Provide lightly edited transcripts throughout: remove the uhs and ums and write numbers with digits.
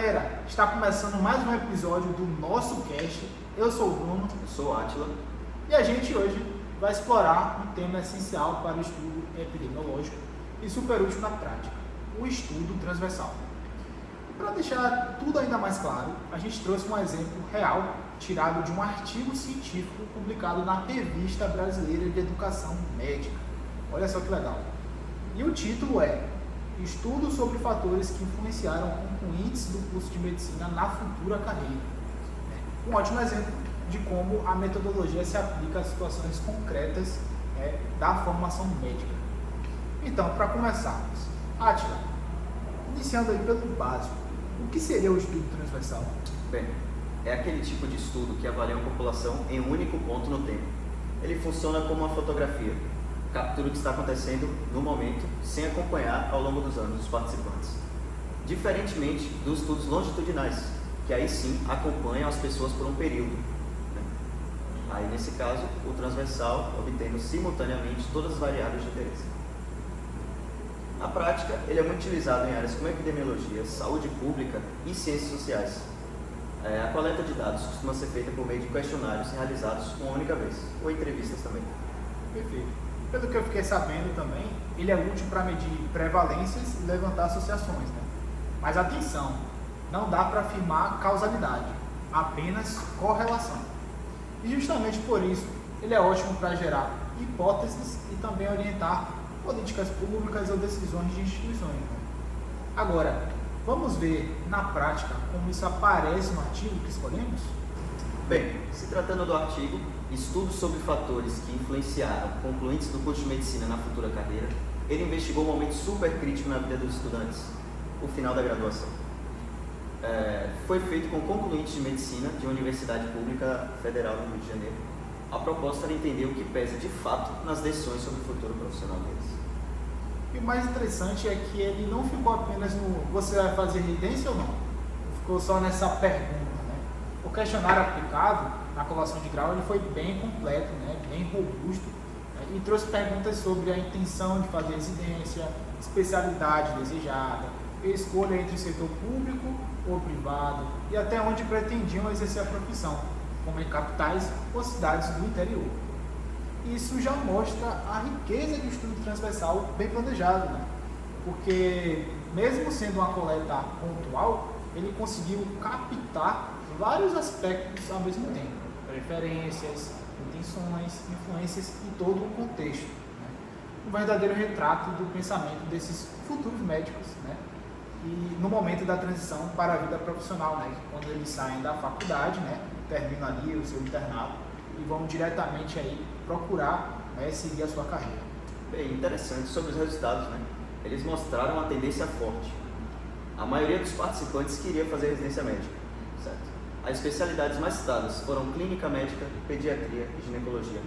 galera, está começando mais um episódio do nosso cast. Eu sou o Bruno. Eu sou o Átila. E a gente hoje vai explorar um tema essencial para o estudo epidemiológico e super útil na prática, o estudo transversal. E para deixar tudo ainda mais claro, a gente trouxe um exemplo real tirado de um artigo científico publicado na Revista Brasileira de Educação Médica. Olha só que legal. E o título é Estudo sobre fatores que influenciaram concluintes do curso de medicina na futura carreira. Um ótimo exemplo de como a metodologia se aplica a situações concretas da formação médica. Então, para começarmos, Átila, iniciando aí pelo básico, o que seria o estudo transversal? Bem, é aquele tipo de estudo que avalia a população em um único ponto no tempo. Ele funciona como uma fotografia, captura o que está acontecendo no momento, sem acompanhar ao longo dos anos os participantes. Diferentemente dos estudos longitudinais, que aí sim acompanham as pessoas por um período. Aí, nesse caso, o transversal obtendo simultaneamente todas as variáveis de interesse. Na prática, ele é muito utilizado em áreas como epidemiologia, saúde pública e ciências sociais. A coleta de dados costuma ser feita por meio de questionários realizados uma única vez, ou entrevistas também. Perfeito. Pelo que eu fiquei sabendo também, ele é útil para medir prevalências e levantar associações, né? Mas atenção, não dá para afirmar causalidade, apenas correlação. E justamente por isso, ele é ótimo para gerar hipóteses e também orientar políticas públicas ou decisões de instituições, né? Agora, vamos ver na prática como isso aparece no artigo que escolhemos? Bem, se tratando do artigo Estudos sobre fatores que influenciaram concluintes do curso de medicina na futura carreira, ele investigou um momento super crítico na vida dos estudantes, o final da graduação. Foi feito com concluintes de medicina de uma universidade pública federal no Rio de Janeiro. A proposta era entender o que pesa de fato nas decisões sobre o futuro profissional deles. E o mais interessante é que ele não ficou apenas no você vai fazer residência ou não, ficou só nessa pergunta, né? O questionário aplicado na colação de grau ele foi bem completo, né? Bem robusto, né? E trouxe perguntas sobre a intenção de fazer residência, especialidade desejada, escolha entre o setor público ou privado e até onde pretendiam exercer a profissão, como em capitais ou cidades do interior. Isso já mostra a riqueza de estudo transversal bem planejado, né? Porque mesmo sendo uma coleta pontual, ele conseguiu captar vários aspectos ao mesmo tempo, preferências, intenções, influências e todo o contexto, né? Um verdadeiro retrato do pensamento desses futuros médicos, né? E no momento da transição para a vida profissional, né? Quando eles saem da faculdade, né? Terminam ali o seu internato e vão diretamente aí procurar, né, seguir a sua carreira. Bem, interessante sobre os resultados, né? Eles mostraram uma tendência forte. A maioria dos participantes queria fazer residência médica, certo? As especialidades mais citadas foram clínica médica, pediatria e ginecologia.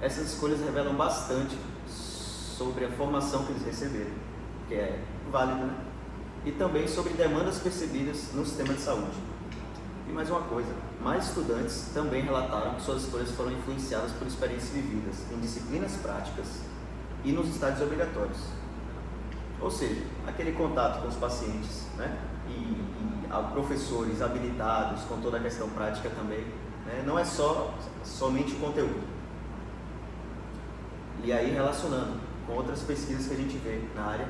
Essas escolhas revelam bastante sobre a formação que eles receberam, que é válida, né? E também sobre demandas percebidas no sistema de saúde. E mais uma coisa, mais estudantes também relataram que suas escolhas foram influenciadas por experiências vividas em disciplinas práticas e nos estágios obrigatórios. Ou seja, aquele contato com os pacientes, né? E professores habilitados com toda a questão prática também, né? Não é somente o conteúdo. E aí, relacionando com outras pesquisas que a gente vê na área,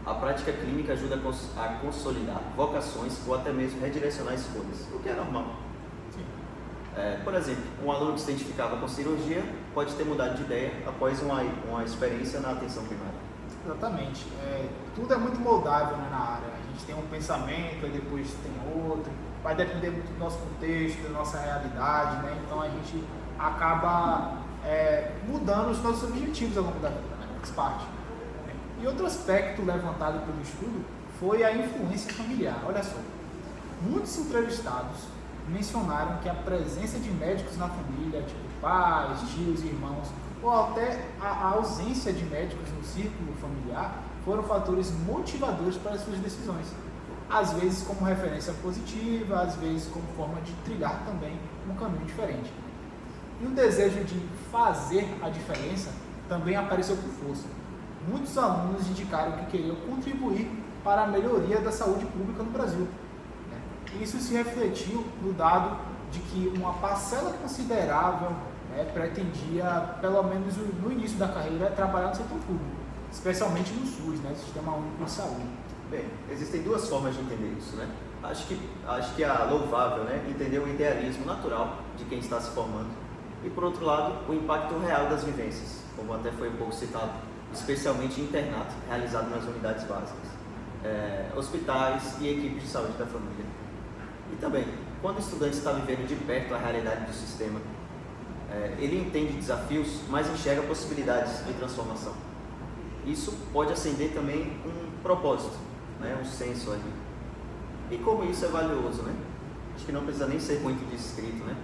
a prática clínica ajuda a consolidar vocações ou até mesmo redirecionar escolhas, o que é normal. Por exemplo, um aluno que se identificava com cirurgia pode ter mudado de ideia após uma experiência na atenção primária. Exatamente. Tudo é muito moldável, né, na área. A gente tem um pensamento, aí depois tem outro. Vai depender muito do nosso contexto, da nossa realidade, né? Então a gente acaba mudando os nossos objetivos ao longo da vida, né? Faz parte. E outro aspecto levantado pelo estudo foi a influência familiar. Olha só, muitos entrevistados mencionaram que a presença de médicos na família, tipo pais, tios, irmãos, ou até a ausência de médicos no círculo familiar, foram fatores motivadores para as suas decisões. Às vezes como referência positiva, às vezes como forma de trilhar também um caminho diferente. E o desejo de fazer a diferença também apareceu com força. Muitos alunos indicaram que queriam contribuir para a melhoria da saúde pública no Brasil. Isso se refletiu no dado de que uma parcela considerável, né, pretendia, pelo menos no início da carreira, trabalhar no setor público, especialmente no SUS, né, Sistema Único de Saúde. Bem, existem duas formas de entender isso, né? Acho que é louvável, né, entender o idealismo natural de quem está se formando e, por outro lado, o impacto real das vivências, como até foi um pouco citado, especialmente em internato realizado nas unidades básicas, hospitais e equipes de saúde da família. E também, quando o estudante está vivendo de perto a realidade do sistema, ele entende desafios, mas enxerga possibilidades de transformação. Isso pode acender também um propósito, né, um senso ali. E como isso é valioso, né? Acho que não precisa nem ser muito descrito, né?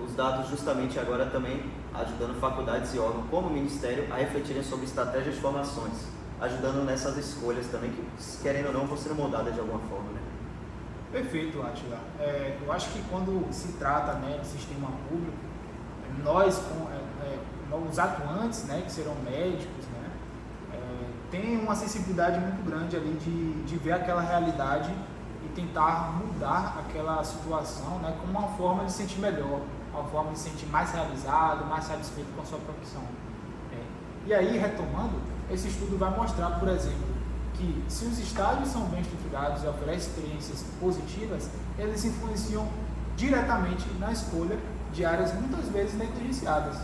Os dados justamente agora também ajudando faculdades e órgãos como o Ministério a refletirem sobre estratégias de formações, ajudando nessas escolhas também que, querendo ou não, vão ser moldadas de alguma forma, né? Perfeito, Átila. Eu acho que quando se trata, né, de sistema público, nós, os atuantes, né, que serão médicos, né, tem uma sensibilidade muito grande ali de ver aquela realidade e tentar mudar aquela situação, né, como uma forma de se sentir melhor, uma forma de se sentir mais realizado, mais satisfeito com a sua profissão. E aí, retomando, esse estudo vai mostrar, por exemplo, que se os estágios são bem estruturados e oferecem experiências positivas, eles influenciam diretamente na escolha de áreas muitas vezes negligenciadas,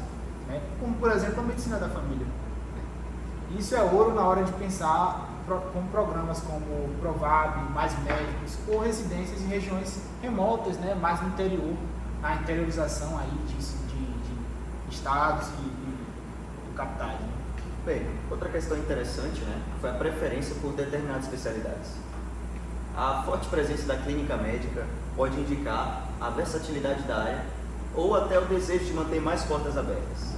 né? Como, por exemplo, a medicina da família. Isso é ouro na hora de pensar com programas como Provab, Mais Médicos ou residências em regiões remotas, né? Mais no interior, na interiorização aí de estados e capitais. Né? Bem, outra questão interessante, né, foi a preferência por determinadas especialidades. A forte presença da clínica médica pode indicar a versatilidade da área ou até o desejo de manter mais portas abertas.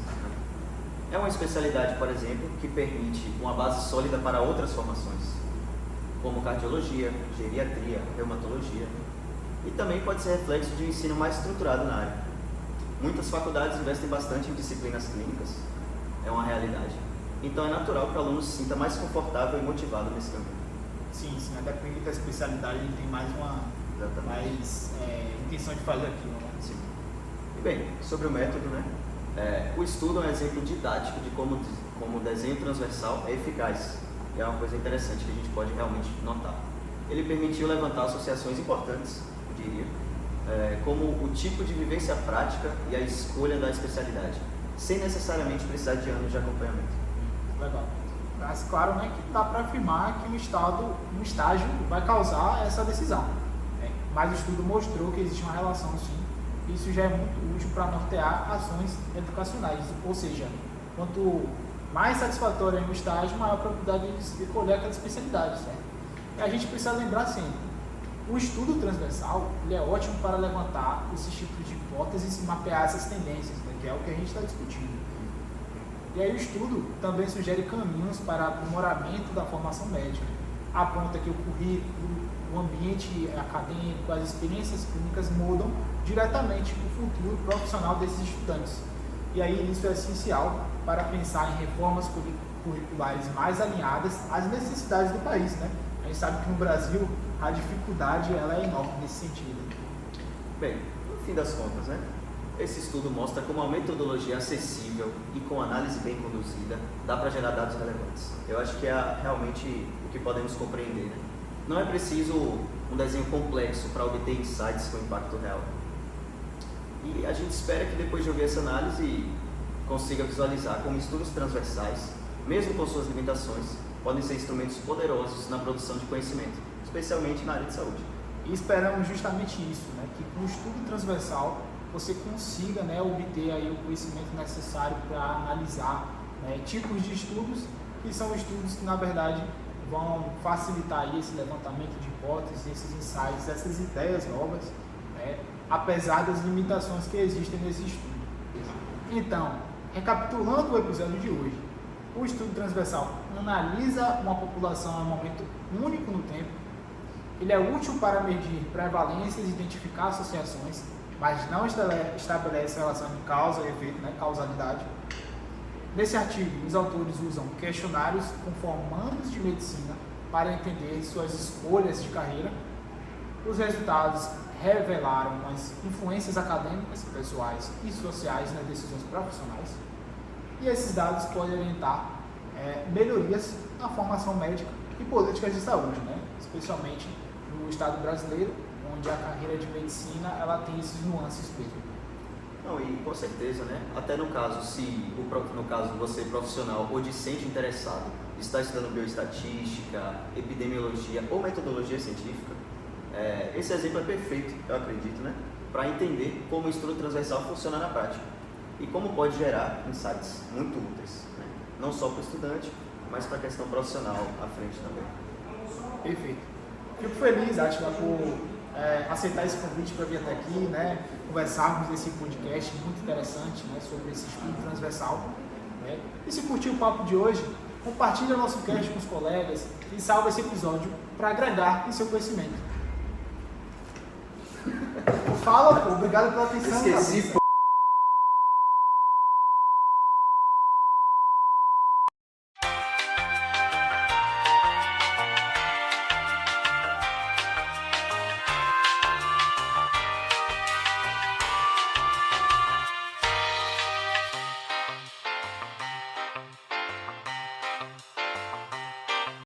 É uma especialidade, por exemplo, que permite uma base sólida para outras formações, como cardiologia, geriatria, reumatologia, e também pode ser reflexo de um ensino mais estruturado na área. Muitas faculdades investem bastante em disciplinas clínicas, é uma realidade. Então é natural que o aluno se sinta mais confortável e motivado nesse caminho. Sim, depende da especialidade, ele tem mais intenção de fazer aquilo. Né? Sim. E bem, sobre o método, né? O estudo é um exemplo didático de como o desenho transversal é eficaz. E é uma coisa interessante que a gente pode realmente notar. Ele permitiu levantar associações importantes, eu diria, como o tipo de vivência prática e a escolha da especialidade, sem necessariamente precisar de anos de acompanhamento. Legal. Mas claro, né, que dá para afirmar que um estágio vai causar essa decisão. Né? Mas o estudo mostrou que existe uma relação, sim. Isso já é muito útil para nortear ações educacionais. Ou seja, quanto mais satisfatório é o estágio, maior a probabilidade de escolher aquela especialidade. Certo? E a gente precisa lembrar sempre, o estudo transversal ele é ótimo para levantar esses tipos de hipóteses e mapear essas tendências, né, que é o que a gente está discutindo. E aí o estudo também sugere caminhos para aprimoramento da formação médica. Aponta que o currículo, o ambiente acadêmico, as experiências clínicas mudam diretamente o futuro profissional desses estudantes. E aí isso é essencial para pensar em reformas curriculares mais alinhadas às necessidades do país, né? A gente sabe que no Brasil a dificuldade ela é enorme nesse sentido. Bem, no fim das contas, né? Esse estudo mostra como uma metodologia acessível e com análise bem conduzida dá para gerar dados relevantes. Eu acho que é realmente o que podemos compreender. Né? Não é preciso um desenho complexo para obter insights com impacto real. E a gente espera que depois de ouvir essa análise consiga visualizar como estudos transversais, mesmo com suas limitações, podem ser instrumentos poderosos na produção de conhecimento, especialmente na área de saúde. E esperamos justamente isso, né? Que com o estudo transversal você consiga, né, obter aí o conhecimento necessário para analisar, né, tipos de estudos que são estudos que na verdade vão facilitar aí esse levantamento de hipóteses, esses insights, essas ideias novas, né, apesar das limitações que existem nesse estudo. Então, recapitulando o episódio de hoje, o estudo transversal analisa uma população em um momento único no tempo, ele é útil para medir prevalências e identificar associações, mas não estabelece relação de causa e efeito, né, causalidade. Nesse artigo, os autores usam questionários com formandos de medicina para entender suas escolhas de carreira. Os resultados revelaram as influências acadêmicas, pessoais e sociais nas decisões profissionais. E esses dados podem orientar melhorias na formação médica e políticas de saúde, né? Especialmente no estado brasileiro, onde a carreira de medicina ela tem esses nuances mesmo. Não, e com certeza, né? Até no caso, no caso você profissional ou discente interessado está estudando bioestatística, epidemiologia ou metodologia científica, esse exemplo é perfeito, eu acredito, né? Para entender como o estudo transversal funciona na prática e como pode gerar insights muito úteis, né? Não só para o estudante, mas para a questão profissional à frente também. Perfeito. Fico feliz, Átila, por aceitar esse convite para vir até aqui, né? Conversarmos nesse podcast muito interessante, né? Sobre esse estudo transversal, né? E se curtiu o papo de hoje, compartilhe o nosso cast com os colegas e salve esse episódio para agregar em seu conhecimento. Fala, pô. Obrigado pela atenção. Esqueci, pô.